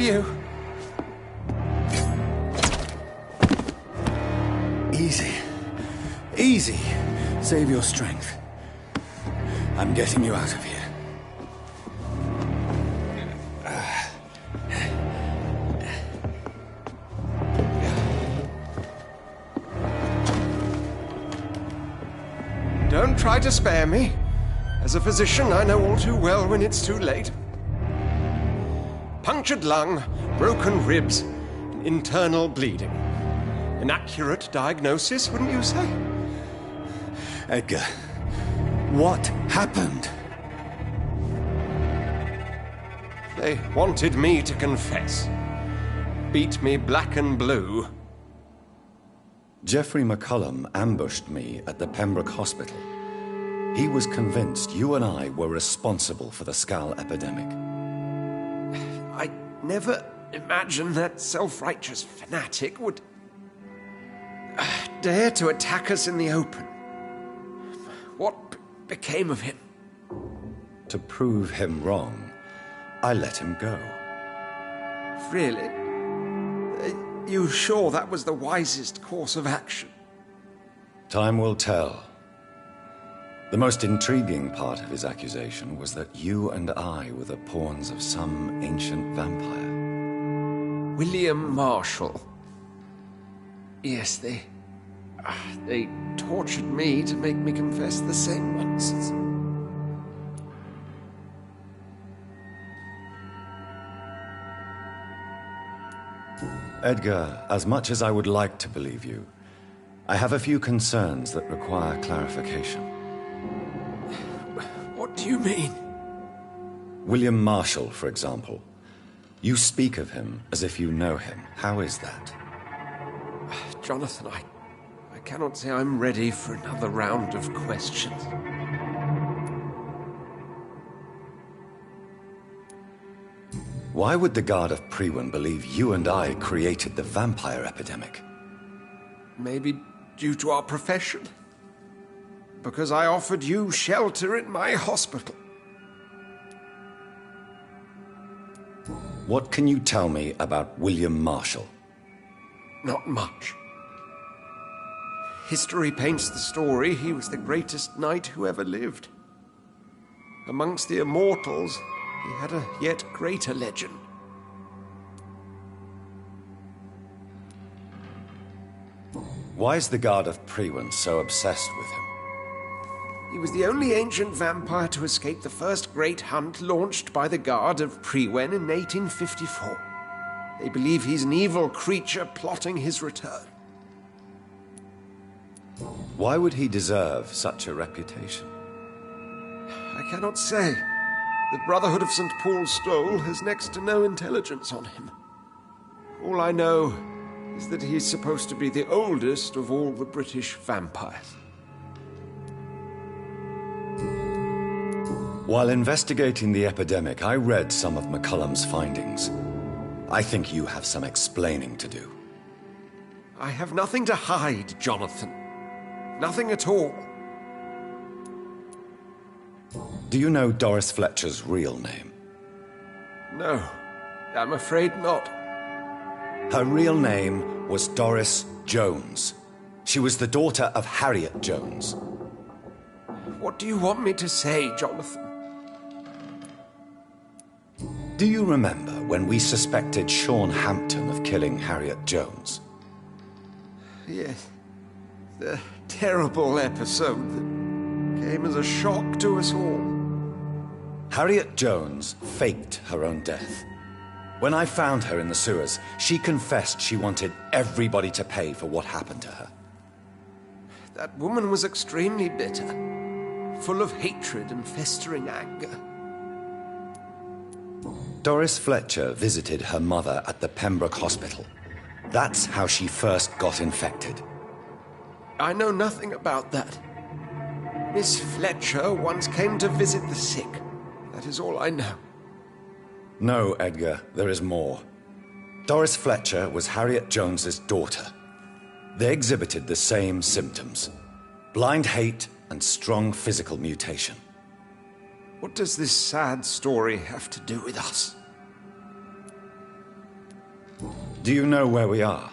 You. Easy. Easy. Save your strength. I'm getting you out of here. Don't try to spare me. As a physician, I know all too well when it's too late. Punctured lung, broken ribs, internal bleeding. An accurate diagnosis, wouldn't you say? Edgar, what happened? They wanted me to confess. Beat me black and blue. Jeffrey McCullum ambushed me at the Pembroke Hospital. He was convinced you and I were responsible for the Skal epidemic. I never imagined that self-righteous fanatic would dare to attack us in the open. What became of him? To prove him wrong, I let him go. Really? Are you sure that was the wisest course of action? Time will tell. The most intriguing part of his accusation was that you and I were the pawns of some ancient vampire. William Marshall. Yes, they tortured me to make me confess the same nonsense. Edgar, as much as I would like to believe you, I have a few concerns that require clarification. What do you mean? William Marshall, for example. You speak of him as if you know him. How is that? Jonathan, I cannot say I'm ready for another round of questions. Why would the Guard of Priwen believe you and I created the vampire epidemic? Maybe due to our profession. Because I offered you shelter in my hospital. What can you tell me about William Marshall? Not much. History paints the story he was the greatest knight who ever lived. Amongst the immortals, he had a yet greater legend. Why is the Guard of Priwen so obsessed with him? He was the only ancient vampire to escape the first great hunt launched by the Guard of Priwen in 1854. They believe he's an evil creature plotting his return. Why would he deserve such a reputation? I cannot say. The Brotherhood of St. Paul's Stole has next to no intelligence on him. All I know is that he's supposed to be the oldest of all the British vampires. While investigating the epidemic, I read some of McCullum's findings. I think you have some explaining to do. I have nothing to hide, Jonathan. Nothing at all. Do you know Doris Fletcher's real name? No, I'm afraid not. Her real name was Doris Jones. She was the daughter of Harriet Jones. What do you want me to say, Jonathan? Do you remember when we suspected Sean Hampton of killing Harriet Jones? Yes. The terrible episode that came as a shock to us all. Harriet Jones faked her own death. When I found her in the sewers, she confessed she wanted everybody to pay for what happened to her. That woman was extremely bitter, full of hatred and festering anger. Doris Fletcher visited her mother at the Pembroke Hospital. That's how she first got infected. I know nothing about that. Miss Fletcher once came to visit the sick. That is all I know. No, Edgar, there is more. Doris Fletcher was Harriet Jones's daughter. They exhibited the same symptoms: blind hate and strong physical mutation. What does this sad story have to do with us? Do you know where we are?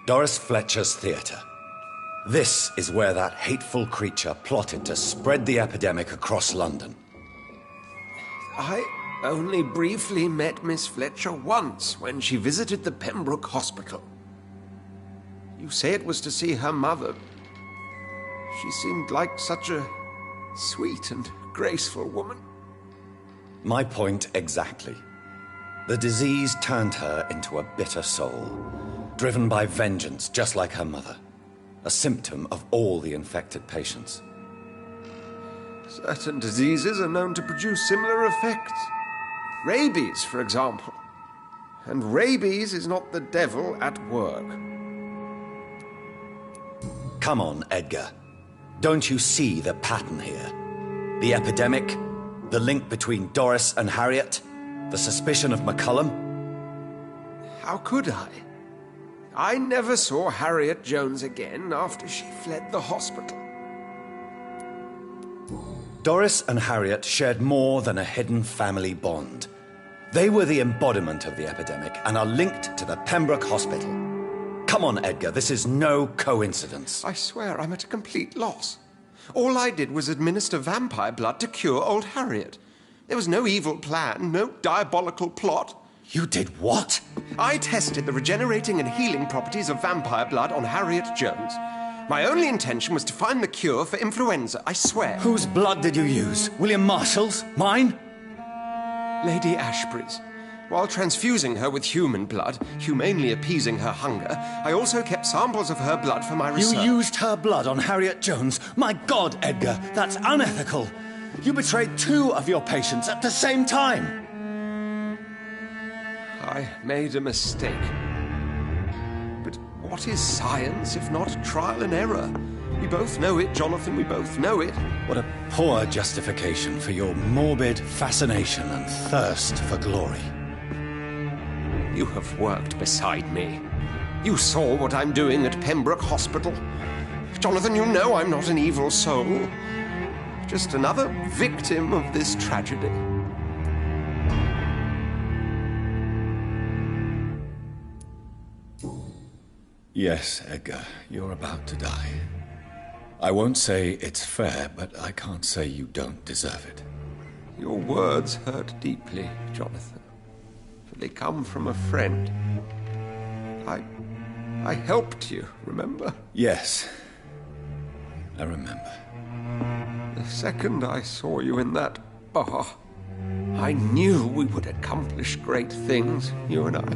Doris Fletcher's theatre. This is where that hateful creature plotted to spread the epidemic across London. I only briefly met Miss Fletcher once when she visited the Pembroke Hospital. You say it was to see her mother. She seemed like such a sweet and graceful woman. My point exactly. The disease turned her into a bitter soul, driven by vengeance just like her mother. A symptom of all the infected patients. Certain diseases are known to produce similar effects. Rabies, for example. And rabies is not the devil at work. Come on, Edgar. Don't you see the pattern here? The epidemic, the link between Doris and Harriet, the suspicion of McCullum? How could I? I never saw Harriet Jones again after she fled the hospital. Doris and Harriet shared more than a hidden family bond. They were the embodiment of the epidemic and are linked to the Pembroke Hospital. Come on, Edgar, this is no coincidence. I swear I'm at a complete loss. All I did was administer vampire blood to cure old Harriet. There was no evil plan, no diabolical plot. You did what? I tested the regenerating and healing properties of vampire blood on Harriet Jones. My only intention was to find the cure for influenza, I swear. Whose blood did you use? William Marshall's? Mine? Lady Ashbury's. While transfusing her with human blood, humanely appeasing her hunger, I also kept samples of her blood for my research. You used her blood on Harriet Jones? My God, Edgar, that's unethical. You betrayed 2 of your patients at the same time. I made a mistake. But what is science if not trial and error? We both know it, Jonathan, we both know it. What a poor justification for your morbid fascination and thirst for glory. You have worked beside me. You saw what I'm doing at Pembroke Hospital. Jonathan, you know I'm not an evil soul. Just another victim of this tragedy. Yes, Edgar, you're about to die. I won't say it's fair, but I can't say you don't deserve it. Your words hurt deeply, Jonathan, for they come from a friend. I helped you, remember? Yes, I remember. The second I saw you in that bar, I knew we would accomplish great things, you and I.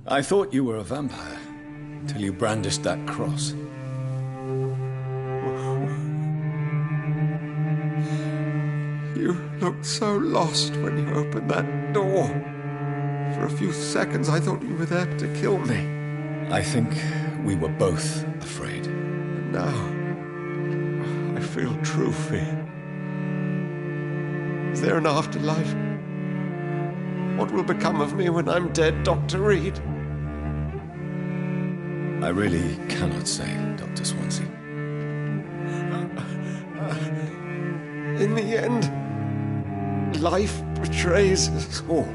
I thought you were a vampire, till you brandished that cross. You looked so lost when you opened that door. For a few seconds I thought you were there to kill me. I think we were both afraid. And now, I feel true fear. Is there an afterlife? What will become of me when I'm dead, Dr. Reed? I really cannot say, Dr. Swansea. In the end, life betrays us all.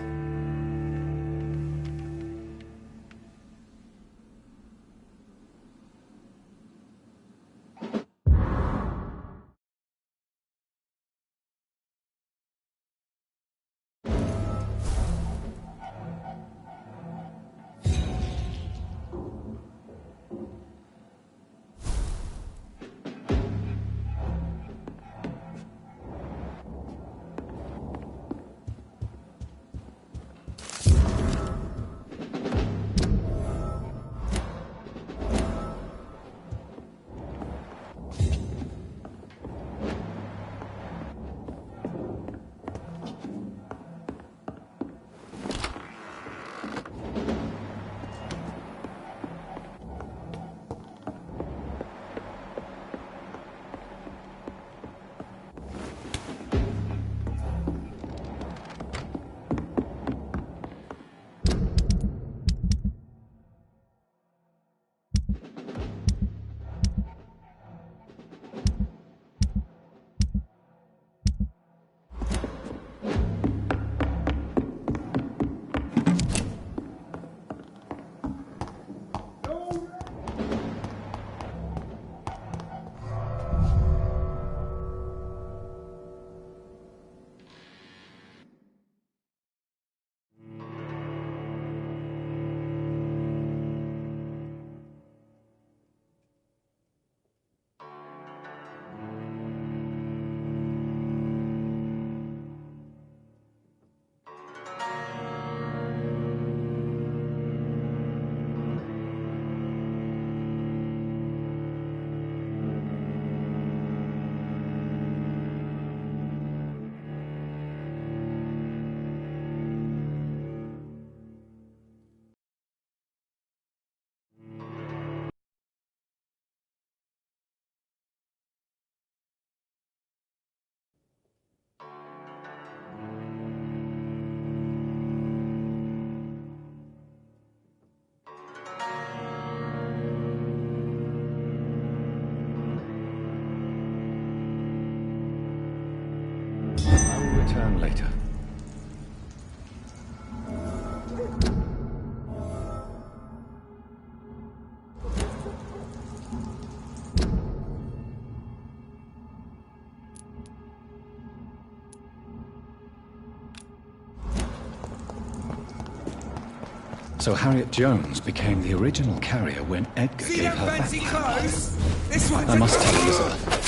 return later. So Harriet Jones became the original carrier when Edgar gave her back. Fancy clothes? This one's I must tell Elizabeth.